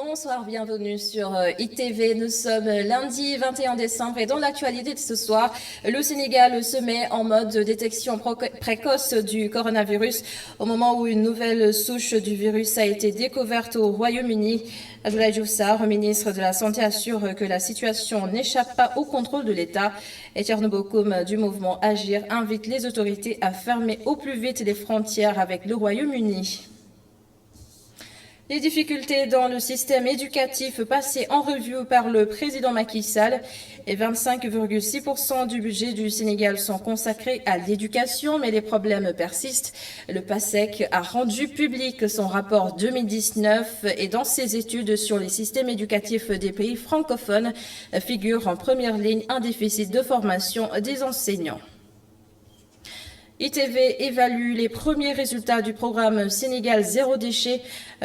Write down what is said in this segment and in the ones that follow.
Bonsoir, bienvenue sur ITV. Nous sommes lundi 21 décembre et dans l'actualité de ce soir, le Sénégal se met en mode détection précoce du coronavirus au moment où une nouvelle souche du virus a été découverte au Royaume-Uni. Abdoulaye Diouf Sarr, ministre de la Santé, assure que la situation n'échappe pas au contrôle de l'État. Et Thierno Bocoum du mouvement Agir invite les autorités à fermer au plus vite les frontières avec le Royaume-Uni. Les difficultés dans le système éducatif passées en revue par le président Macky Sall et 25,6% du budget du Sénégal sont consacrés à l'éducation, mais les problèmes persistent. Le PASEC a rendu public son rapport 2019 et dans ses études sur les systèmes éducatifs des pays francophones figure en première ligne un déficit de formation des enseignants. ITV évalue les premiers résultats du programme Sénégal zéro déchet.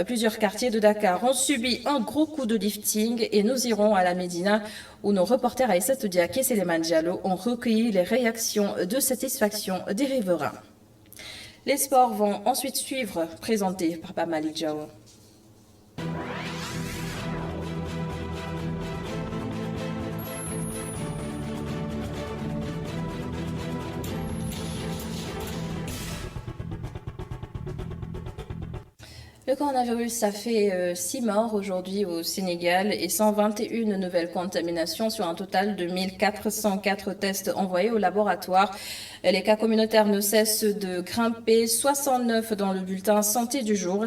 Plusieurs quartiers de Dakar ont subi un gros coup de lifting et nous irons à la Médina où nos reporters Aïssatou Diaké et Séléman Diallo ont recueilli les réactions de satisfaction des riverains. Les sports vont ensuite suivre, présentés par Pamali Diao. Le coronavirus a fait 6 morts aujourd'hui au Sénégal et 121 nouvelles contaminations sur un total de 1404 tests envoyés au laboratoire. Les cas communautaires ne cessent de grimper, 69 dans le bulletin santé du jour.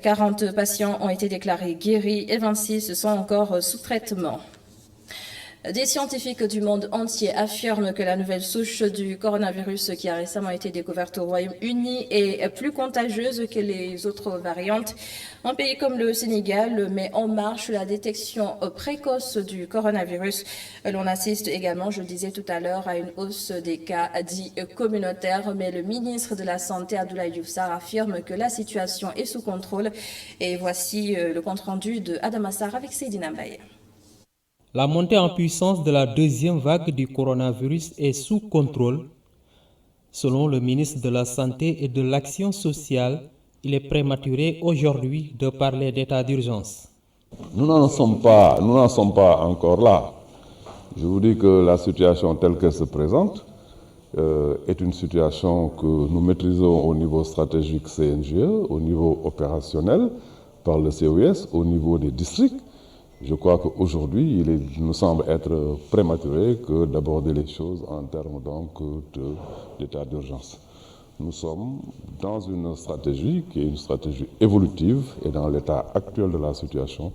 40 patients ont été déclarés guéris et 26 sont encore sous traitement. Des scientifiques du monde entier affirment que la nouvelle souche du coronavirus qui a récemment été découverte au Royaume-Uni est plus contagieuse que les autres variantes. Un pays comme le Sénégal met en marche la détection précoce du coronavirus. L'on assiste également, je le disais tout à l'heure, à une hausse des cas dits communautaires, mais le ministre de la Santé, Abdoulaye Diouf Sarr, affirme que la situation est sous contrôle. Et voici le compte-rendu de Adama Sarr avec Seydina Mbaye. La montée en puissance de la deuxième vague du coronavirus est sous contrôle. Selon le ministre de la Santé et de l'Action sociale, il est prématuré aujourd'hui de parler d'état d'urgence. Nous n'en sommes pas encore là. Je vous dis que la situation telle qu'elle se présente est une situation que nous maîtrisons au niveau stratégique CNGE, au niveau opérationnel par le COS, au niveau des districts. Je crois qu'aujourd'hui, il nous semble être prématuré que d'aborder les choses en termes donc d'état d'urgence. Nous sommes dans une stratégie qui est une stratégie évolutive et dans l'état actuel de la situation,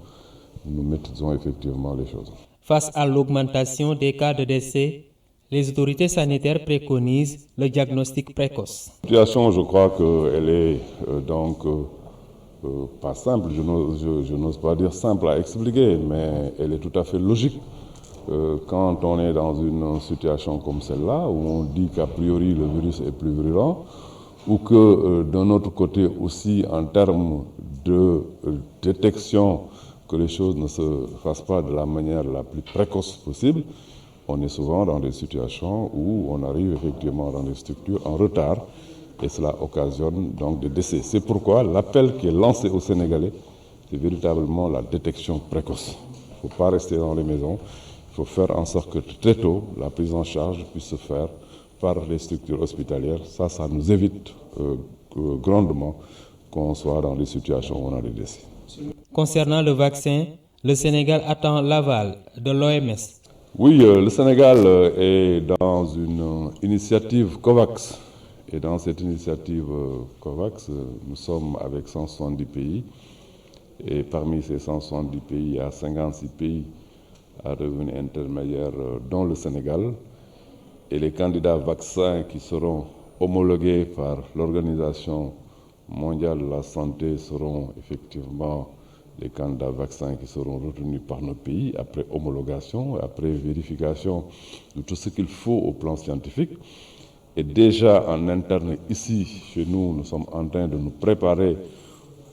nous maîtrisons effectivement les choses. Face à l'augmentation des cas de décès, les autorités sanitaires préconisent le diagnostic précoce. La situation, je crois qu'elle est pas simple, je n'ose pas dire simple à expliquer, mais elle est tout à fait logique. Quand on est dans une situation comme celle-là, où on dit qu'a priori le virus est plus virulent, ou que d'un autre côté aussi en termes de détection, que les choses ne se fassent pas de la manière la plus précoce possible, on est souvent dans des situations où on arrive effectivement dans des structures en retard, et cela occasionne donc des décès. C'est pourquoi l'appel qui est lancé aux Sénégalais, c'est véritablement la détection précoce. Il ne faut pas rester dans les maisons, il faut faire en sorte que très tôt, la prise en charge puisse se faire par les structures hospitalières. Ça nous évite grandement qu'on soit dans des situations où on a des décès. Concernant le vaccin, le Sénégal attend l'aval de l'OMS. Oui, le Sénégal est dans une initiative COVAX. Et dans cette initiative COVAX, nous sommes avec 170 pays. Et parmi ces 170 pays, il y a 56 pays à revenu intermédiaire, dont le Sénégal. Et les candidats vaccins qui seront homologués par l'Organisation mondiale de la santé seront effectivement les candidats vaccins qui seront retenus par nos pays après homologation, après vérification de tout ce qu'il faut au plan scientifique. Et déjà en interne ici, chez nous, nous sommes en train de nous préparer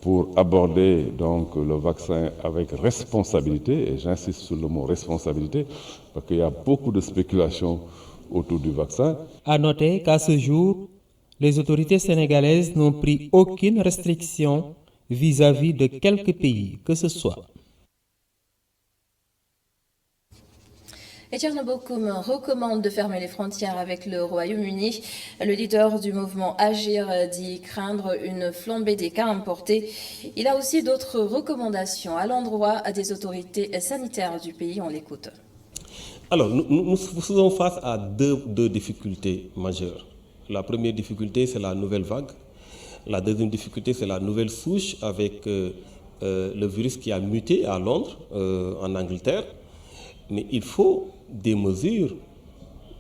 pour aborder donc le vaccin avec responsabilité, et j'insiste sur le mot responsabilité, parce qu'il y a beaucoup de spéculations autour du vaccin. À noter qu'à ce jour, les autorités sénégalaises n'ont pris aucune restriction vis-à-vis de quelque pays que ce soit. Et Thierno Bocoum recommande de fermer les frontières avec le Royaume-Uni. Le leader du mouvement Agir dit craindre une flambée des cas importés. Il a aussi d'autres recommandations à l'endroit des autorités sanitaires du pays. On l'écoute. Alors, nous faisons face à deux difficultés majeures. La première difficulté, c'est la nouvelle vague. La deuxième difficulté, c'est la nouvelle souche avec le virus qui a muté à Londres, en Angleterre. Mais il faut des mesures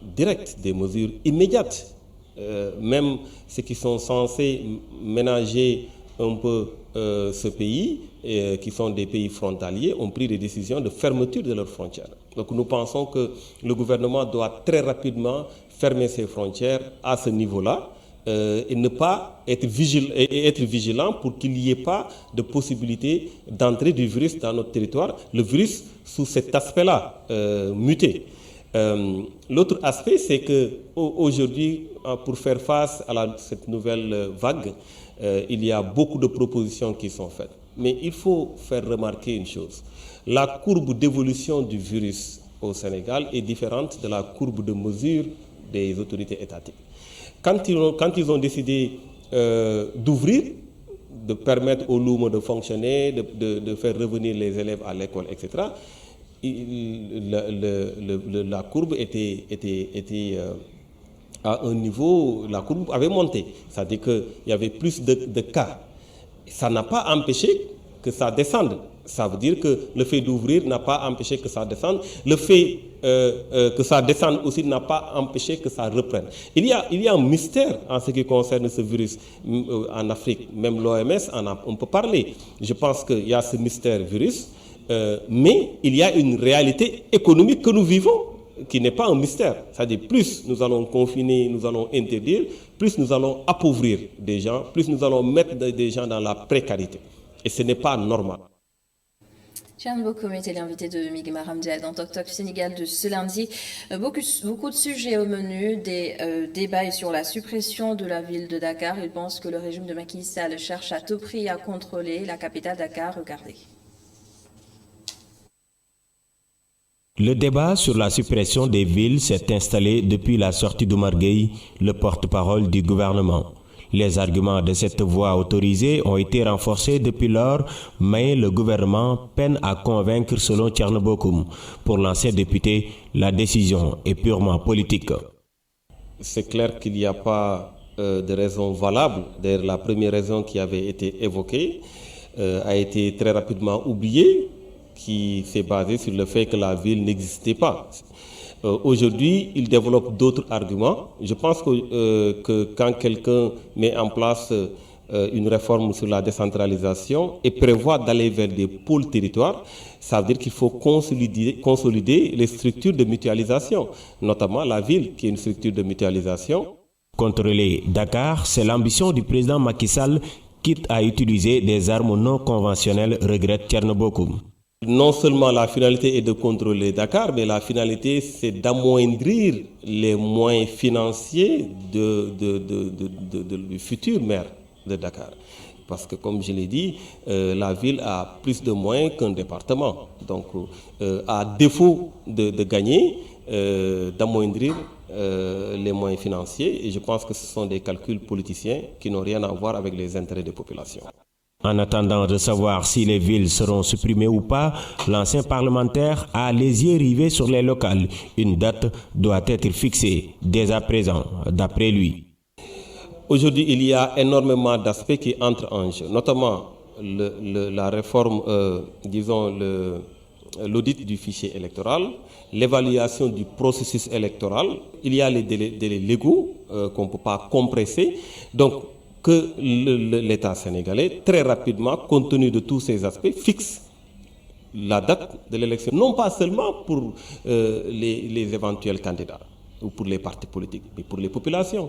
directes, des mesures immédiates. Même ceux qui sont censés ménager un peu ce pays, qui sont des pays frontaliers, ont pris des décisions de fermeture de leurs frontières. Donc nous pensons que le gouvernement doit très rapidement fermer ses frontières à ce niveau-là et ne pas être vigilant pour qu'il n'y ait pas de possibilité d'entrée du virus dans notre territoire. Le virus, sous cet aspect-là, muté. L'autre aspect, c'est qu'aujourd'hui, pour faire face à cette nouvelle vague, il y a beaucoup de propositions qui sont faites. Mais il faut faire remarquer une chose. La courbe d'évolution du virus au Sénégal est différente de la courbe de mesure des autorités étatiques. Quand ils ont décidé d'ouvrir, de permettre aux LUME de fonctionner, de faire revenir les élèves à l'école, etc., la courbe était à un niveau, la courbe avait monté. C'est-à-dire qu'il y avait plus de cas. Ça n'a pas empêché que ça descende. Ça veut dire que le fait d'ouvrir n'a pas empêché que ça descende. Le fait que ça descende aussi n'a pas empêché que ça reprenne. Il y a un mystère en ce qui concerne ce virus en Afrique. Même l'OMS on peut parler. Je pense qu'il y a ce mystère virus, mais il y a une réalité économique que nous vivons qui n'est pas un mystère. C'est-à-dire plus nous allons confiner, nous allons interdire, plus nous allons appauvrir des gens, plus nous allons mettre des gens dans la précarité. Et ce n'est pas normal. Thierno Bocoum était l'invité de Migma Ramdial dans Tok Tok Sénégal de ce lundi. Beaucoup de sujets au menu, des débats sur la suppression de la ville de Dakar. Il pense que le régime de Macky Sall cherche à tout prix à contrôler la capitale Dakar. Regardez. Le débat sur la suppression des villes s'est installé depuis la sortie d'Oumar Gueye, le porte-parole du gouvernement. Les arguments de cette voie autorisée ont été renforcés depuis lors, mais le gouvernement peine à convaincre selon Thierno Bocoum. Pour l'ancien député, la décision est purement politique. C'est clair qu'il n'y a pas de raison valable. D'ailleurs, la première raison qui avait été évoquée a été très rapidement oubliée, qui s'est basée sur le fait que la ville n'existait pas. Aujourd'hui, il développe d'autres arguments. Je pense que quand quelqu'un met en place une réforme sur la décentralisation et prévoit d'aller vers des pôles territoires, ça veut dire qu'il faut consolider les structures de mutualisation, notamment la ville qui est une structure de mutualisation. Contrôler Dakar, c'est l'ambition du président Macky Sall, quitte à utiliser des armes non conventionnelles, regrette Thierno Bocoum. Non seulement la finalité est de contrôler Dakar, mais la finalité c'est d'amoindrir les moyens financiers du futur maire de Dakar. Parce que comme je l'ai dit, la ville a plus de moyens qu'un département. Donc à défaut de gagner, d'amoindrir les moyens financiers, et je pense que ce sont des calculs politiciens qui n'ont rien à voir avec les intérêts des populations. En attendant de savoir si les villes seront supprimées ou pas, l'ancien parlementaire a les yeux rivés sur les locales. Une date doit être fixée dès à présent, d'après lui. Aujourd'hui, il y a énormément d'aspects qui entrent en jeu, notamment la réforme, l'audit du fichier électoral, l'évaluation du processus électoral. Il y a les délais légaux qu'on ne peut pas compresser. Donc, que l'État sénégalais, très rapidement, compte tenu de tous ces aspects, fixe la date de l'élection. Non pas seulement pour les éventuels candidats ou pour les partis politiques, mais pour les populations.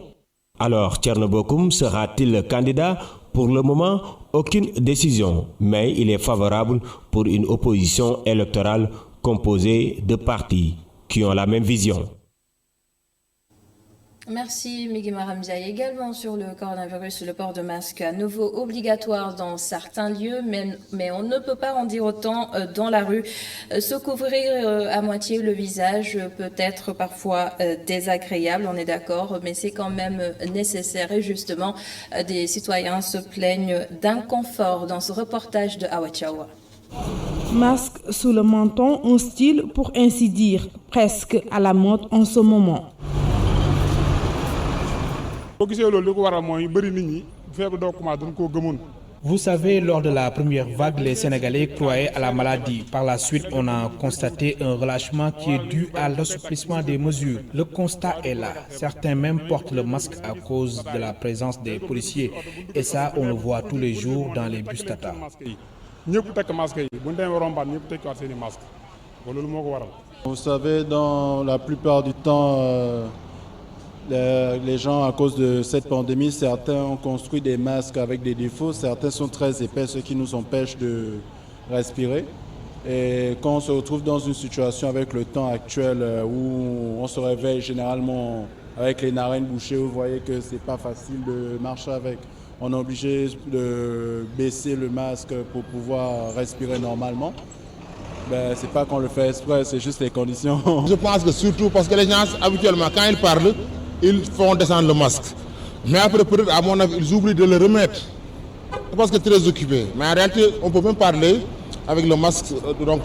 Alors, Thierno Bocoum sera-t-il candidat? Pour le moment, aucune décision, mais il est favorable pour une opposition électorale composée de partis qui ont la même vision. Merci Miguel Ramdiaye. Également sur le coronavirus, le port de masque à nouveau obligatoire dans certains lieux, mais on ne peut pas en dire autant dans la rue. Se couvrir à moitié le visage peut être parfois désagréable, on est d'accord, mais c'est quand même nécessaire. Et justement, des citoyens se plaignent d'inconfort dans ce reportage de Awachawa. Masque sous le menton, un style pour ainsi dire presque à la mode en ce moment. Vous savez, lors de la première vague, les Sénégalais croyaient à la maladie. Par la suite, on a constaté un relâchement qui est dû à l'assouplissement des mesures. Le constat est là. Certains même portent le masque à cause de la présence des policiers. Et ça, on le voit tous les jours dans les bus Tata. Vous savez, dans la plupart du temps, les gens, à cause de cette pandémie, certains ont construit des masques avec des défauts, certains sont très épais, ce qui nous empêche de respirer. Et quand on se retrouve dans une situation avec le temps actuel où on se réveille généralement avec les narines bouchées, vous voyez que c'est pas facile de marcher avec. On est obligé de baisser le masque pour pouvoir respirer normalement. Ben, c'est pas qu'on le fait exprès, c'est juste les conditions. Je pense que surtout parce que les gens, habituellement, quand ils parlent, ils font descendre le masque. Mais après, peut-être, à mon avis, ils oublient de le remettre. Parce que très occupé. Mais en réalité, on peut même parler avec le masque, donc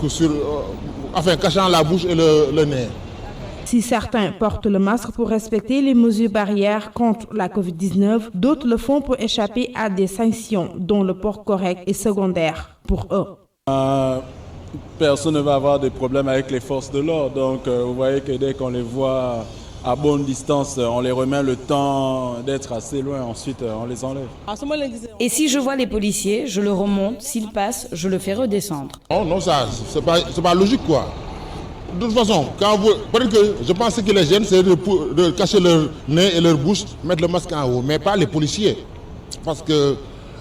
cachant la bouche et le nez. Si certains portent le masque pour respecter les mesures barrières contre la Covid-19, d'autres le font pour échapper à des sanctions dont le port correct est secondaire pour eux. Personne ne va avoir de problème avec les forces de l'ordre. Donc vous voyez que dès qu'on les voit à bonne distance, on les remet le temps d'être assez loin, ensuite on les enlève. Et si je vois les policiers, je le remonte, s'ils passent, je le fais redescendre. Non, ça, c'est pas logique quoi. De toute façon, peut-être que je pense que les jeunes, c'est de cacher leur nez et leur bouche, mettre le masque en haut, mais pas les policiers. Parce que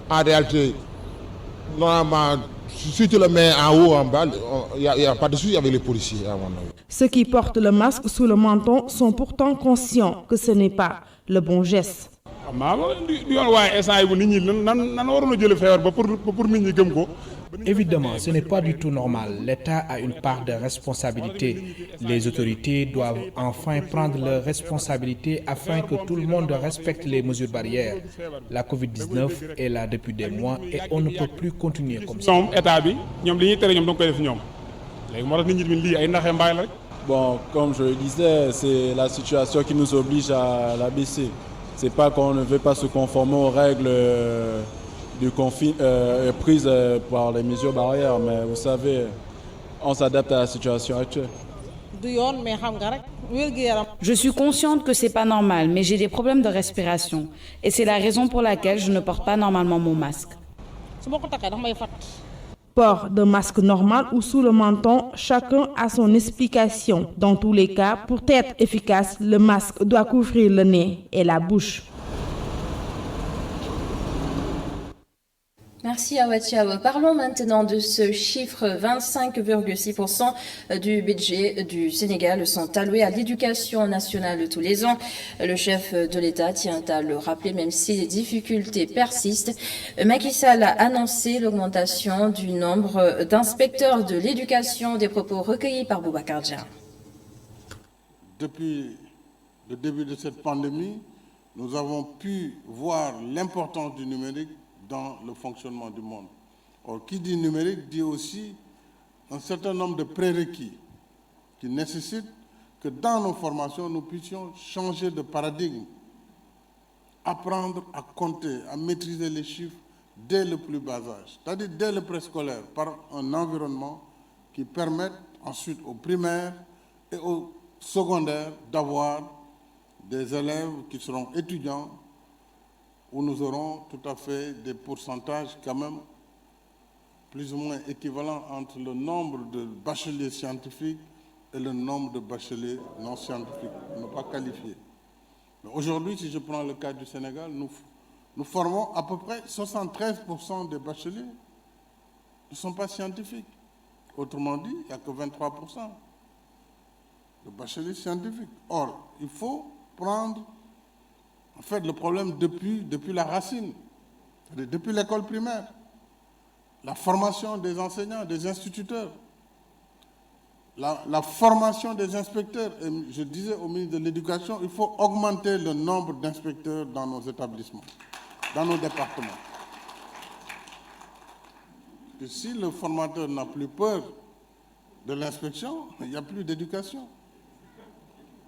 en réalité, normalement, si tu le mets en haut, en bas, il n'y a pas de souci avec les policiers, à mon avis. Ceux qui portent le masque sous le menton sont pourtant conscients que ce n'est pas le bon geste. Évidemment, ce n'est pas du tout normal. L'État a une part de responsabilité. Les autorités doivent enfin prendre leurs responsabilités afin que tout le monde respecte les mesures barrières. La Covid-19 est là depuis des mois et on ne peut plus continuer comme ça. Bon, comme je le disais, c'est la situation qui nous oblige à la baisser. C'est pas qu'on ne veut pas se conformer aux règles prises par les mesures barrières, mais vous savez, on s'adapte à la situation actuelle. Je suis consciente que c'est pas normal, mais j'ai des problèmes de respiration. Et c'est la raison pour laquelle je ne porte pas normalement mon masque. Port de masque normal ou sous le menton, chacun a son explication. Dans tous les cas, pour être efficace, le masque doit couvrir le nez et la bouche. Merci Awachawa. Parlons maintenant de ce chiffre. 25,6% du budget du Sénégal sont alloués à l'éducation nationale tous les ans. Le chef de l'État tient à le rappeler, même si les difficultés persistent. Macky Sall a annoncé l'augmentation du nombre d'inspecteurs de l'éducation, des propos recueillis par Boubacar Dia. Depuis le début de cette pandémie, nous avons pu voir l'importance du numérique dans le fonctionnement du monde. Or, qui dit numérique dit aussi un certain nombre de prérequis qui nécessitent que dans nos formations, nous puissions changer de paradigme, apprendre à compter, à maîtriser les chiffres dès le plus bas âge, c'est-à-dire dès le préscolaire, par un environnement qui permette ensuite aux primaires et aux secondaires d'avoir des élèves qui seront étudiants, où nous aurons tout à fait des pourcentages quand même plus ou moins équivalents entre le nombre de bacheliers scientifiques et le nombre de bacheliers non scientifiques, non pas qualifiés. Mais aujourd'hui, si je prends le cas du Sénégal, nous formons à peu près 73% des bacheliers ne sont pas scientifiques. Autrement dit, il n'y a que 23% de bacheliers scientifiques. Or, il faut prendre en fait le problème depuis la racine, depuis l'école primaire. La formation des enseignants, des instituteurs, la formation des inspecteurs. Et je disais au ministre de l'Éducation, il faut augmenter le nombre d'inspecteurs dans nos établissements, dans nos départements. Que si le formateur n'a plus peur de l'inspection, il n'y a plus d'éducation.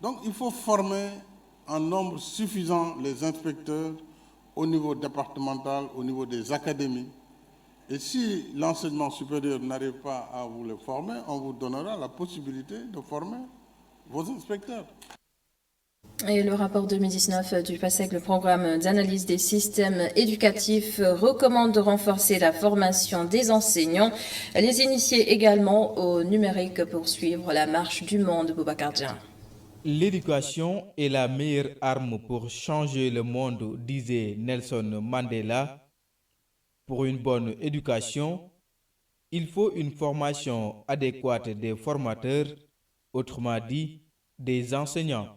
Donc il faut former en nombre suffisant les inspecteurs au niveau départemental, au niveau des académies. Et si l'enseignement supérieur n'arrive pas à vous les former, on vous donnera la possibilité de former vos inspecteurs. Et le rapport 2019 du PASEC, le programme d'analyse des systèmes éducatifs, recommande de renforcer la formation des enseignants, les initier également au numérique pour suivre la marche du monde. Boubacar Dieng. L'éducation est la meilleure arme pour changer le monde, disait Nelson Mandela. Pour une bonne éducation, il faut une formation adéquate des formateurs, autrement dit, des enseignants.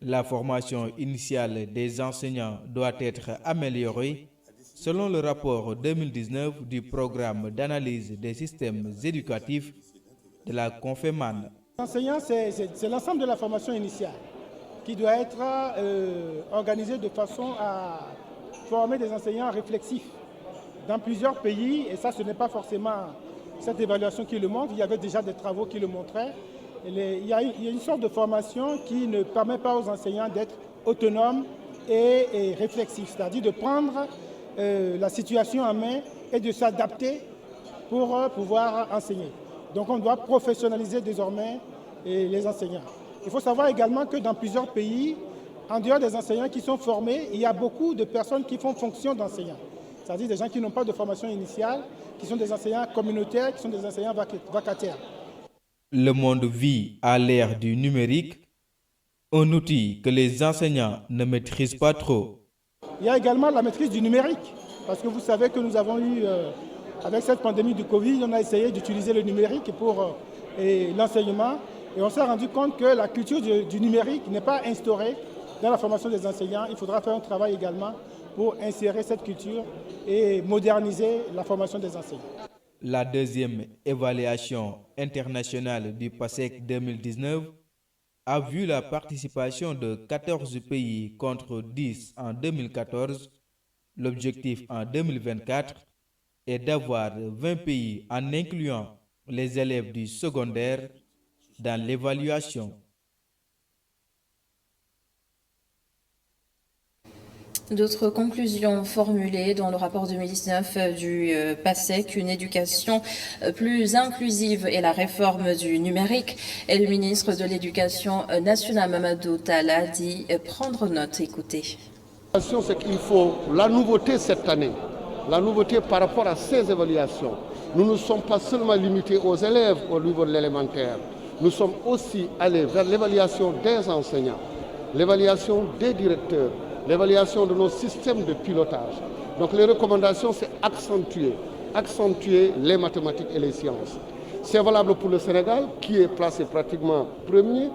La formation initiale des enseignants doit être améliorée selon le rapport 2019 du programme d'analyse des systèmes éducatifs de la Conféman. L'enseignant, c'est l'ensemble de la formation initiale qui doit être organisée de façon à former des enseignants réflexifs. Dans plusieurs pays, et ça ce n'est pas forcément cette évaluation qui le montre, il y avait déjà des travaux qui le montraient, il y a une sorte de formation qui ne permet pas aux enseignants d'être autonomes et réflexifs, c'est-à-dire de prendre la situation en main et de s'adapter pour pouvoir enseigner. Donc on doit professionnaliser désormais les enseignants. Il faut savoir également que dans plusieurs pays, en dehors des enseignants qui sont formés, il y a beaucoup de personnes qui font fonction d'enseignants. C'est-à-dire des gens qui n'ont pas de formation initiale, qui sont des enseignants communautaires, qui sont des enseignants vacataires. Le monde vit à l'ère du numérique, un outil que les enseignants ne maîtrisent pas trop. Il y a également la maîtrise du numérique, parce que vous savez que nous avons eu, avec cette pandémie du Covid, on a essayé d'utiliser le numérique pour l'enseignement, et on s'est rendu compte que la culture du numérique n'est pas instaurée dans la formation des enseignants. Il faudra faire un travail également pour insérer cette culture et moderniser la formation des enseignants. La deuxième évaluation internationale du PASEC 2019 a vu la participation de 14 pays contre 10 en 2014. L'objectif en 2024 est d'avoir 20 pays en incluant les élèves du secondaire dans l'évaluation. D'autres conclusions formulées dans le rapport 2019 du PASEC, une éducation plus inclusive et la réforme du numérique. Et le ministre de l'Éducation nationale, Mamadou Talla, dit prendre note. Écoutez. C'est qu'il faut la nouveauté cette année, la nouveauté par rapport à ces évaluations. Nous ne sommes pas seulement limités aux élèves au niveau de l'élémentaire. Nous sommes aussi allés vers l'évaluation des enseignants, l'évaluation des directeurs, l'évaluation de nos systèmes de pilotage. Donc les recommandations, c'est accentuer les mathématiques et les sciences. C'est valable pour le Sénégal, qui est placé pratiquement premier.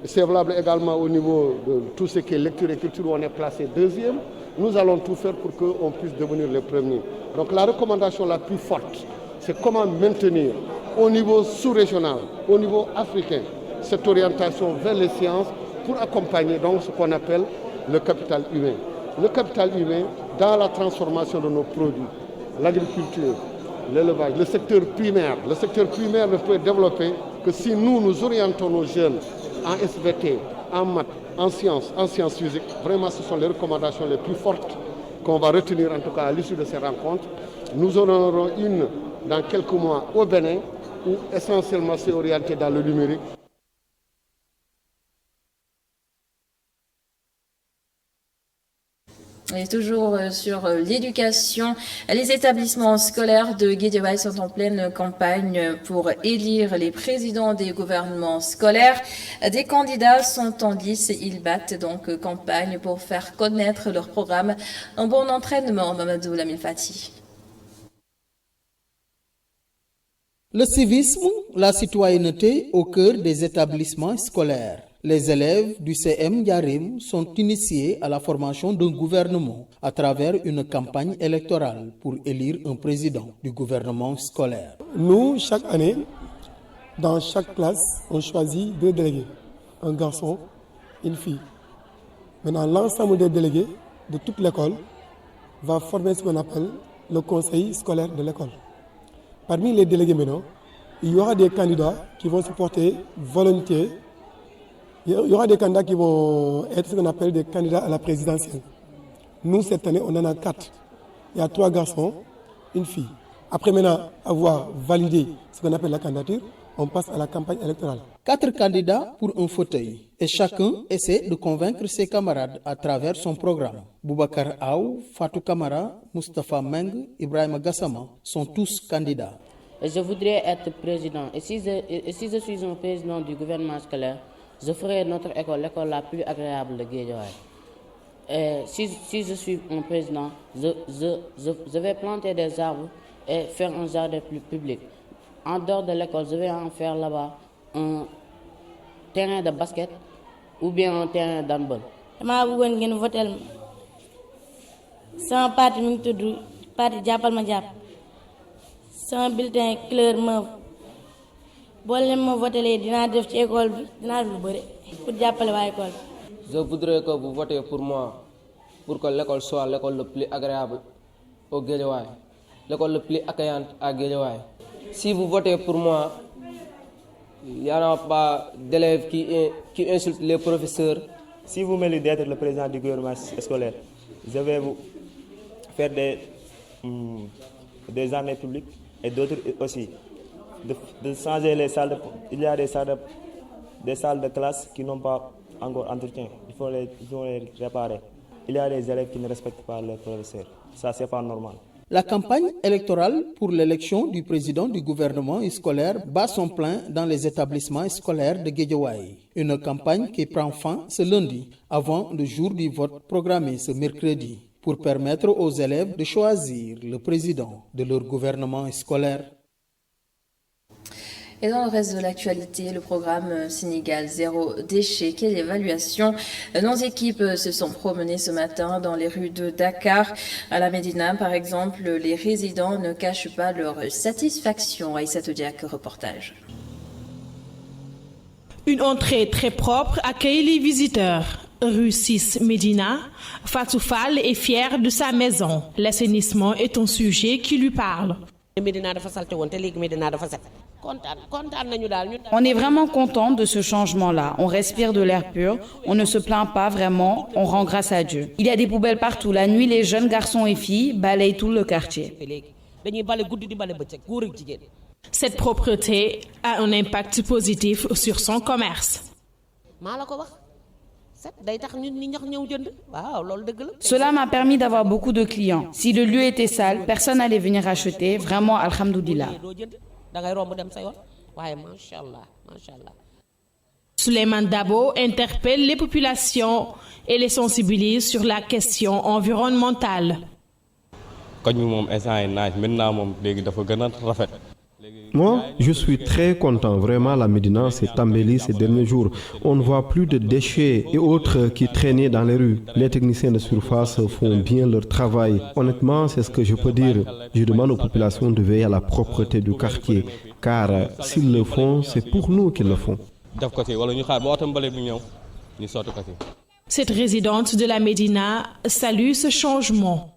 C'est valable également au niveau de tout ce qui est lecture et écriture, où on est placé deuxième. Nous allons tout faire pour qu'on puisse devenir les premiers. Donc la recommandation la plus forte, c'est comment maintenir au niveau sous-régional, au niveau africain, cette orientation vers les sciences pour accompagner donc ce qu'on appelle le capital humain. Le capital humain dans la transformation de nos produits, l'agriculture, l'élevage, le secteur primaire. Le secteur primaire ne peut être développé que si nous orientons nos jeunes en SVT, en maths, en sciences physiques. Vraiment, ce sont les recommandations les plus fortes qu'on va retenir, en tout cas à l'issue de ces rencontres. Nous en aurons une dans quelques mois au Bénin, où essentiellement c'est orienté dans le numérique. Et toujours sur l'éducation, les établissements scolaires de Guédiawaye sont en pleine campagne pour élire les présidents des gouvernements scolaires. Des candidats sont en lice, ils battent donc campagne pour faire connaître leur programme. Un bon entraînement, Mamadou Lamine Fati. Le civisme, la citoyenneté au cœur des établissements scolaires. Les élèves du CM Yarim sont initiés à la formation d'un gouvernement à travers une campagne électorale pour élire un président du gouvernement scolaire. Nous, chaque année, dans chaque classe, on choisit 2 délégués, un garçon, une fille. Maintenant, l'ensemble des délégués de toute l'école va former ce qu'on appelle le conseil scolaire de l'école. Parmi les délégués maintenant, il y aura des candidats qui vont se porter volontiers. Il y aura des candidats qui vont être ce qu'on appelle des candidats à la présidentielle. Nous, cette année, on en a 4. Il y a 3 garçons, une fille. Après maintenant avoir validé ce qu'on appelle la candidature, on passe à la campagne électorale. 4 candidats pour un fauteuil et chacun essaie de convaincre ses camarades à travers son programme. Boubacar Aou, Fatou Kamara, Moustapha Meng, Ibrahim Gassama sont tous candidats. Je voudrais être président et si je suis un président du gouvernement scolaire, je ferai notre école l'école la plus agréable de Guédiawaye. Et si je suis un président, je vais planter des arbres et faire un jardin public. En dehors de l'école, je vais en faire là-bas un terrain de basket ou bien un terrain d'handball. Je bëggoon ngeen votel sama parti mi ngi tudd parti jàppal ma jàpp sama bulletin couleur mauve boo leen ma votelee dinaa def ci école bi dinaa def lu bëri pour jàppale waa école bi. Je voudrais que vous votez pour moi pour que l'école soit l'école le plus agréable au Guédiawaye, l'école le plus accueillante à Guédiawaye. Si vous votez pour moi, il n'y aura pas d'élèves qui insultent les professeurs. Si vous m'élisez d'être le président du gouvernement scolaire, je vais vous faire des armées publiques et d'autres aussi. De changer les salles. Il y a des salles de classe qui n'ont pas encore entretien. Il faut les réparer. Il y a des élèves qui ne respectent pas leurs professeurs. Ça, c'est pas normal. La campagne électorale pour l'élection du président du gouvernement scolaire bat son plein dans les établissements scolaires de Guédiawaye. Une campagne qui prend fin ce lundi, avant le jour du vote programmé ce mercredi, pour permettre aux élèves de choisir le président de leur gouvernement scolaire. Et dans le reste de l'actualité, le programme Sénégal Zéro Déchet, quelle évaluation? Nos équipes se sont promenées ce matin dans les rues de Dakar. À la Médina, par exemple, les résidents ne cachent pas leur satisfaction. Aïssatou Diak, reportage. Une entrée très propre accueille les visiteurs. Rue 6 Médina, Fatou Fall est fière de sa maison. L'assainissement est un sujet qui lui parle. On est vraiment content de ce changement-là. On respire de l'air pur, on ne se plaint pas vraiment, on rend grâce à Dieu. Il y a des poubelles partout. La nuit, les jeunes garçons et filles balayent tout le quartier. Cette propreté a un impact positif sur son commerce. Cela m'a permis d'avoir beaucoup de clients. Si le lieu était sale, personne n'allait venir acheter. Vraiment, alhamdoulilah. Souleymane Dabo interpelle les populations et les sensibilise sur la question environnementale. Moi, je suis très content. Vraiment, la Médina s'est embellie ces derniers jours. On ne voit plus de déchets et autres qui traînaient dans les rues. Les techniciens de surface font bien leur travail. Honnêtement, c'est ce que je peux dire. Je demande aux populations de veiller à la propreté du quartier, car s'ils le font, c'est pour nous qu'ils le font. Cette résidente de la Médina salue ce changement.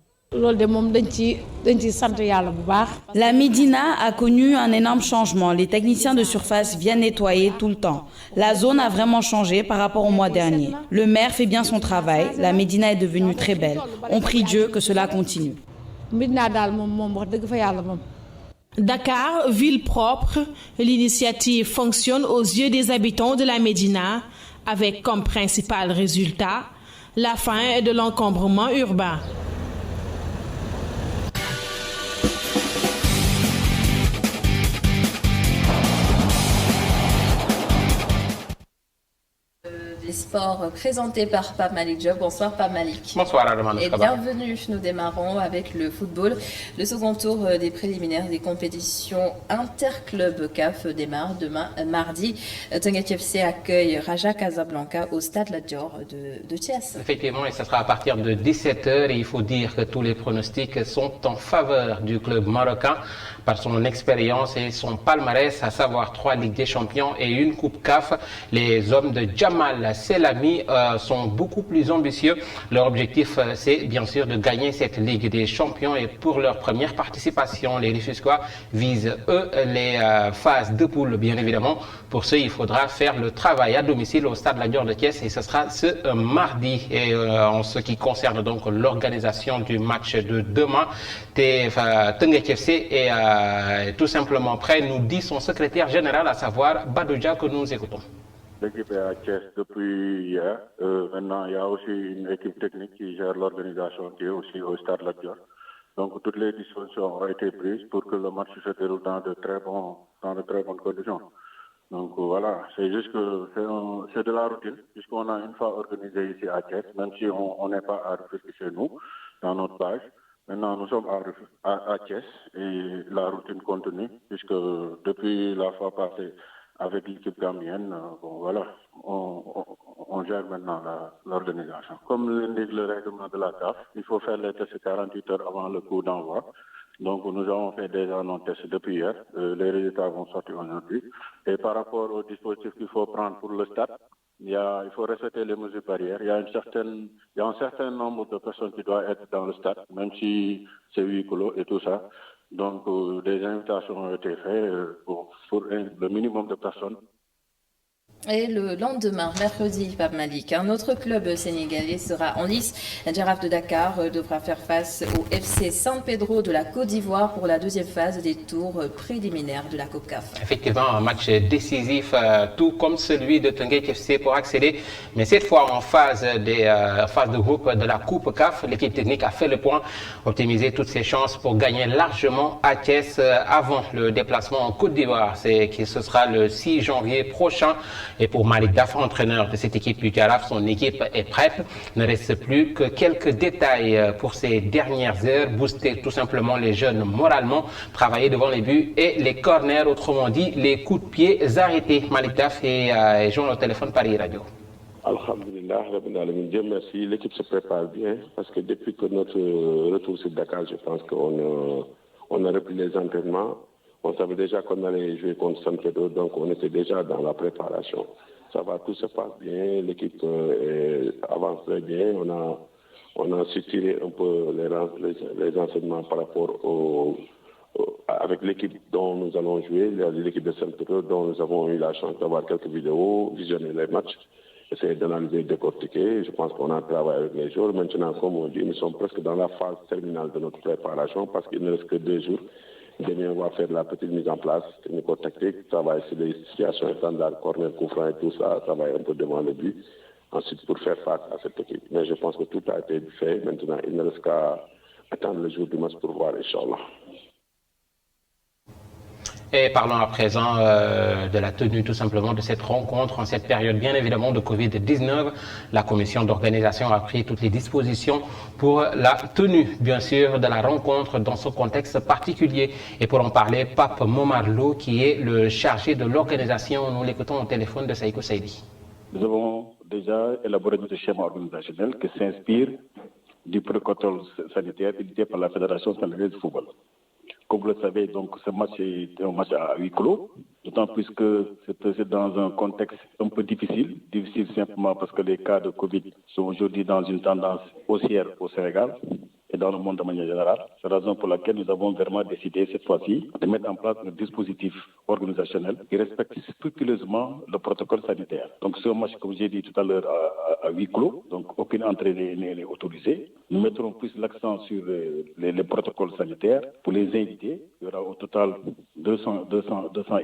La Médina a connu un énorme changement. Les techniciens de surface viennent nettoyer tout le temps. La zone a vraiment changé par rapport au mois dernier. Le maire fait bien son travail. La Médina est devenue très belle. On prie Dieu que cela continue. Dakar, ville propre, l'initiative fonctionne aux yeux des habitants de la Médina avec comme principal résultat la fin de l'encombrement urbain. sports présenté par Pape Malik Diop. Bonsoir Pape Malik. Bonsoir Armand. Et bienvenue. Nous démarrons avec le football. Le second tour des préliminaires des compétitions interclub CAF démarre demain mardi. Teungueth FC accueille Raja Casablanca au stade Lat Dior de Thiès. Effectivement, et ce sera à partir de 17h. Et il faut dire que tous les pronostics sont en faveur du club marocain par son expérience et son palmarès, à savoir 3 Ligues des Champions et une Coupe CAF. Les hommes de Jamal Selami sont beaucoup plus ambitieux. Leur objectif, c'est bien sûr de gagner cette Ligue des Champions et pour leur première participation, les Rufisquois visent, eux, les phases de poule, bien évidemment. Pour ce, il faudra faire le travail à domicile au stade Lat Dior de Thiès et ce sera ce mardi. Et en ce qui concerne donc l'organisation du match de demain, Teungueth FC est tout simplement prêt, nous dit son secrétaire général, à savoir Badouja, que nous écoutons. L'équipe est à Thiès depuis hier. Maintenant, il y a aussi une équipe technique qui gère l'organisation qui est aussi au stade Lat Dior. Donc, toutes les dispositions ont été prises pour que le match se déroule dans de très bonnes conditions. Donc voilà, c'est juste que c'est de la routine, puisqu'on a une fois organisé ici à Thiès, même si on n'est pas à Rufisque chez nous, dans notre page. Maintenant, nous sommes à Thiès et la routine continue, puisque depuis la fois passée avec l'équipe gambienne, on gère maintenant l'organisation. Comme l'indique le règlement de la CAF, il faut faire les tests 48 heures avant le coup d'envoi. Donc nous avons fait déjà nos tests depuis hier, les résultats vont sortir aujourd'hui. Et par rapport au dispositif qu'il faut prendre pour le stade, il faut respecter les mesures barrières. Il y a un certain nombre de personnes qui doivent être dans le stade, même si c'est huis clos et tout ça. Donc des invitations ont été faites pour le minimum de personnes. Et le lendemain, mercredi, Pape Malik, un autre club sénégalais sera en lice. Jaraaf de Dakar devra faire face au FC San Pedro de la Côte d'Ivoire pour la deuxième phase des tours préliminaires de la Coupe CAF. Effectivement, un match décisif, tout comme celui de Teungueth FC pour accéder, mais cette fois en phase de groupe de la Coupe CAF. L'équipe technique a fait le point, optimiser toutes ses chances pour gagner largement à Thiès avant le déplacement en Côte d'Ivoire. Ce sera le 6 janvier prochain. Et pour Malik Daf, entraîneur de cette équipe du Jaraaf, son équipe est prête. Il ne reste plus que quelques détails pour ces dernières heures. Booster tout simplement les jeunes moralement, travailler devant les buts et les corners, autrement dit les coups de pied arrêtés. Malik Daf est joint au téléphone Paris Radio. Alhamdulillah, Dieu merci. L'équipe se prépare bien parce que depuis que notre retour sur Dakar, je pense qu'on a repris les entraînements. On savait déjà qu'on allait jouer contre San Pedro, donc on était déjà dans la préparation. Ça va, tout se passe bien, l'équipe avance très bien. On a su tirer un peu les enseignements par rapport avec l'équipe dont nous allons jouer, l'équipe de San Pedro, dont nous avons eu la chance d'avoir quelques vidéos, visionner les matchs, essayer d'analyser, décortiquer. Je pense qu'on a travaillé avec les joueurs. Maintenant, comme on dit, nous sommes presque dans la phase terminale de notre préparation parce qu'il ne reste que 2 jours. Demain, on va faire la petite mise en place technico-tactique, travailler sur les situations standards, corner, coup franc et tout ça, travailler un peu devant le but, ensuite pour faire face à cette équipe. Mais je pense que tout a été fait. Maintenant, il ne reste qu'à attendre le jour du match pour voir, Inch'Allah. Et parlons à présent de la tenue tout simplement de cette rencontre en cette période bien évidemment de Covid-19. La commission d'organisation a pris toutes les dispositions pour la tenue bien sûr de la rencontre dans ce contexte particulier. Et pour en parler, Pape Momarlo qui est le chargé de l'organisation. Nous l'écoutons au téléphone de Saïko Saïdi. Nous avons déjà élaboré notre schéma organisationnel qui s'inspire du protocole sanitaire édité par la Fédération sénégalaise de football. Comme vous le savez, donc, ce match est un match à huis clos, d'autant plus que c'est dans un contexte un peu difficile simplement parce que les cas de Covid sont aujourd'hui dans une tendance haussière au Sénégal et dans le monde de manière générale. C'est la raison pour laquelle nous avons vraiment décidé cette fois-ci de mettre en place un dispositif organisationnel qui respecte scrupuleusement le protocole sanitaire. Donc c'est un match, comme j'ai dit tout à l'heure, à huis clos, donc aucune entrée n'est autorisée. Nous mettrons plus l'accent sur les protocoles sanitaires pour les invités. Il y aura au total 200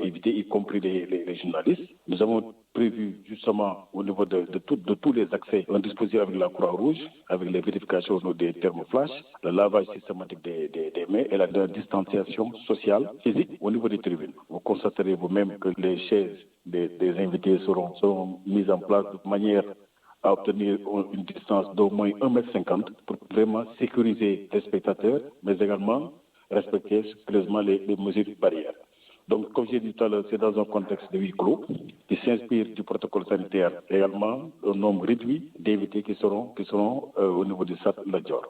invités, y compris les journalistes. Nous avons prévu justement au niveau de tous les accès un dispositif avec la Croix-Rouge, avec les vérifications des thermoflash, le lavage systématique des mains et la distanciation sociale physique au niveau des tribunes. Vous constaterez vous-même que les chaises des invités seront mises en place de manière à obtenir une distance d'au moins 1,50 m pour vraiment sécuriser les spectateurs, mais également respecter scrupuleusement les mesures barrières. Donc, comme j'ai dit tout à l'heure, c'est dans un contexte de huis clos qui s'inspire du protocole sanitaire, également un nombre réduit d'invités qui seront au niveau du stade Lat Dior.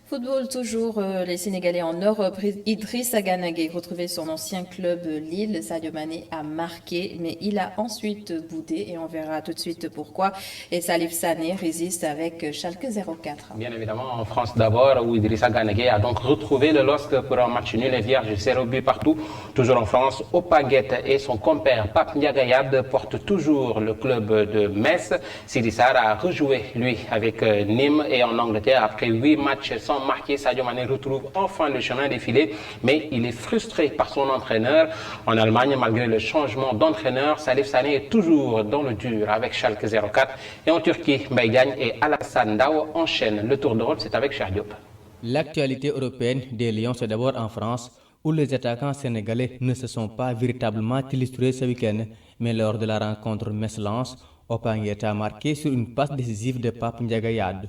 Football toujours, les Sénégalais en Europe. Idrissa Gana Gueye, retrouvé son ancien club Lille. Sadio Mané a marqué, mais il a ensuite boudé et on verra tout de suite pourquoi. Et Salif Sané résiste avec Schalke 04. Bien évidemment, en France d'abord, où Idrissa Gana Gueye a donc retrouvé le LOSC pour un match nul et vierge, 0 but partout. Toujours en France, Opaguet et son compère Pape Ndiaga portent toujours le club de Metz. Sidi Sarr a rejoué, lui, avec Nîmes et en Angleterre après 8 matchs sans marqué. Sadio Mané retrouve enfin le chemin défilé, mais il est frustré par son entraîneur. En Allemagne, malgré le changement d'entraîneur, Salif Sané est toujours dans le dur avec Schalke 04. Et en Turquie, Mbaye Diagne et Alassane Dao enchaînent. Le tour d'Europe, c'est avec Cheikh Diop. L'actualité européenne des Lions, c'est d'abord en France, où les attaquants sénégalais ne se sont pas véritablement illustrés ce week-end, mais lors de la rencontre Metz-Lens, Opaguet a marqué sur une passe décisive de Pape Ndiaga.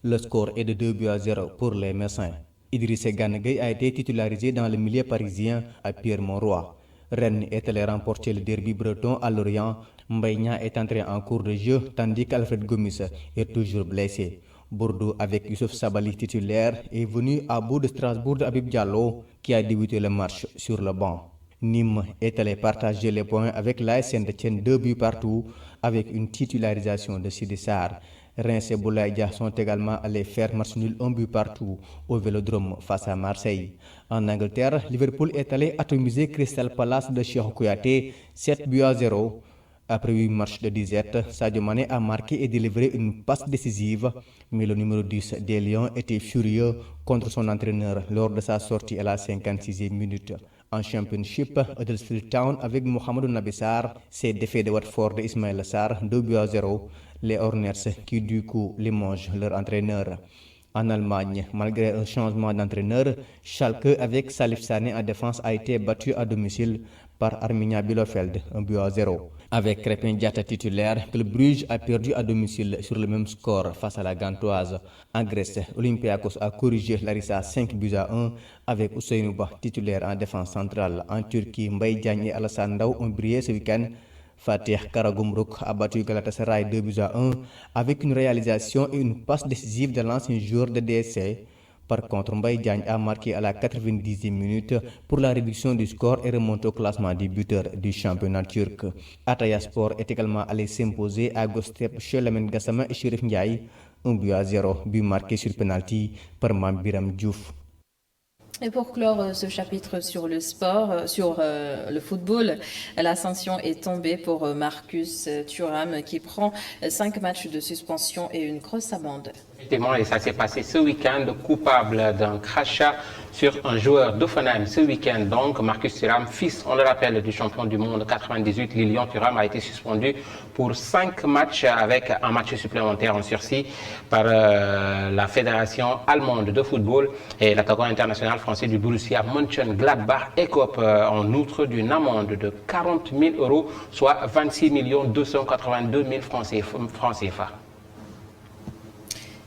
Le score est de 2-0 pour les Messins. Idrissa Gana Gueye a été titularisé dans le milieu parisien à Pierre-Mauroy. Rennes est allé remporter le derby breton à Lorient. Mbaye Niang est entré en cours de jeu tandis qu'Alfred Gomis est toujours blessé. Bordeaux avec Youssouf Sabaly titulaire est venu à bout de Strasbourg de Habib Diallo qui a débuté le match sur le banc. Nîmes est allé partager les points avec l'AS Saint-Étienne 2 buts partout avec une titularisation de Sidi Sarr. Reims et Boulaye Dia sont également allés faire match nul 1 but partout au Vélodrome face à Marseille. En Angleterre, Liverpool est allé atomiser Crystal Palace de Cheikhou Kouyaté 7-0. Après 8 matchs de disette, Sadio Mané a marqué et délivré une passe décisive, mais le numéro 10 des Lions était furieux contre son entraîneur lors de sa sortie à la 56e minute. En Championship, Huddersfield Town avec Mohamedou Nabi Sarr s'est défait de Watford de Ismaïla Sarr 2-0. Les Hornets qui du coup limogent leur entraîneur. En Allemagne, malgré un changement d'entraîneur, Schalke avec Salif Sané en défense a été battu à domicile par Arminia Bielefeld 1-0. Avec Crépin Diatta titulaire, Club Brugge a perdu à domicile sur le même score face à la Gantoise. En Grèce, Olympiakos a corrigé Larissa 5-1 avec Ousseynou Ba titulaire en défense centrale. En Turquie, Mbaye Diagne et Alassane Dao ont brillé ce week-end. Fatih Karagümrük a battu Galatasaray 2-1 avec une réalisation et une passe décisive de l'ancien joueur de DSC. Par contre, Mbaye Diagne a marqué à la 90e minute pour la réduction du score et remonte au classement des buteurs du championnat turc. Atayaspor est également allé s'imposer à Gostep chez Lamine Gassama et Chérif Ndiaye 1-0, but marqué sur penalty par Mambiram Diouf. Et pour clore ce chapitre sur le sport, sur le football, l'ascension est tombée pour Marcus Thuram qui prend 5 matchs de suspension et une grosse amende. Effectivement, et ça s'est passé ce week-end, coupable d'un crachat sur un joueur d'Offenheim. Ce week-end, donc, Marcus Thuram, fils, on le rappelle, du champion du monde 98, Lilian Thuram, a été suspendu pour 5 matchs avec un match supplémentaire en sursis par la Fédération allemande de football. Et l'attaquant international français du Borussia Mönchengladbach écope en outre d'une amende de 40 000 €, soit 26 282 000 francs CFA.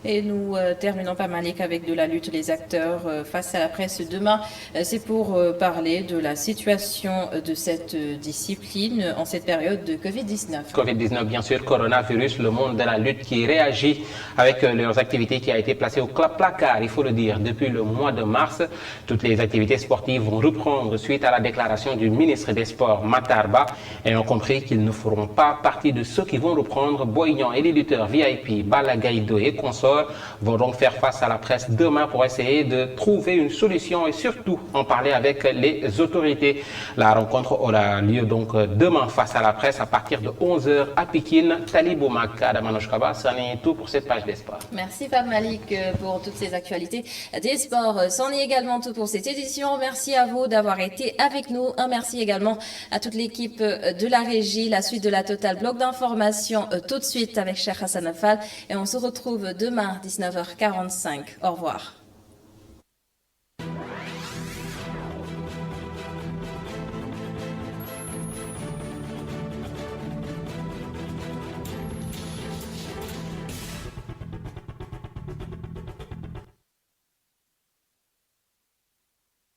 Et nous terminons par Malik avec de la lutte des acteurs face à la presse demain. C'est pour parler de la situation de cette discipline en cette période de Covid-19. Covid-19, bien sûr, coronavirus, le monde de la lutte qui réagit avec leurs activités qui a été placée au placard, il faut le dire, depuis le mois de mars. Toutes les activités sportives vont reprendre suite à la déclaration du ministre des Sports, Matar Ba, ayant compris qu'ils ne feront pas partie de ceux qui vont reprendre. Boy Niang et les lutteurs VIP, Balla Gaye 2 et consorts vont donc faire face à la presse demain pour essayer de trouver une solution et surtout en parler avec les autorités. La rencontre aura lieu donc demain face à la presse à partir de 11h à Pikine. Taliboumak, Adamanosh Kaba, c'en est tout pour cette page des sports. Merci Fab Malik pour toutes ces actualités des sports. C'en est également tout pour cette édition. Merci à vous d'avoir été avec nous. Un merci également à toute l'équipe de la régie. La suite de la Total bloc d'information tout de suite avec Cheikh Hassan Afal et on se retrouve demain 19h45. Au revoir.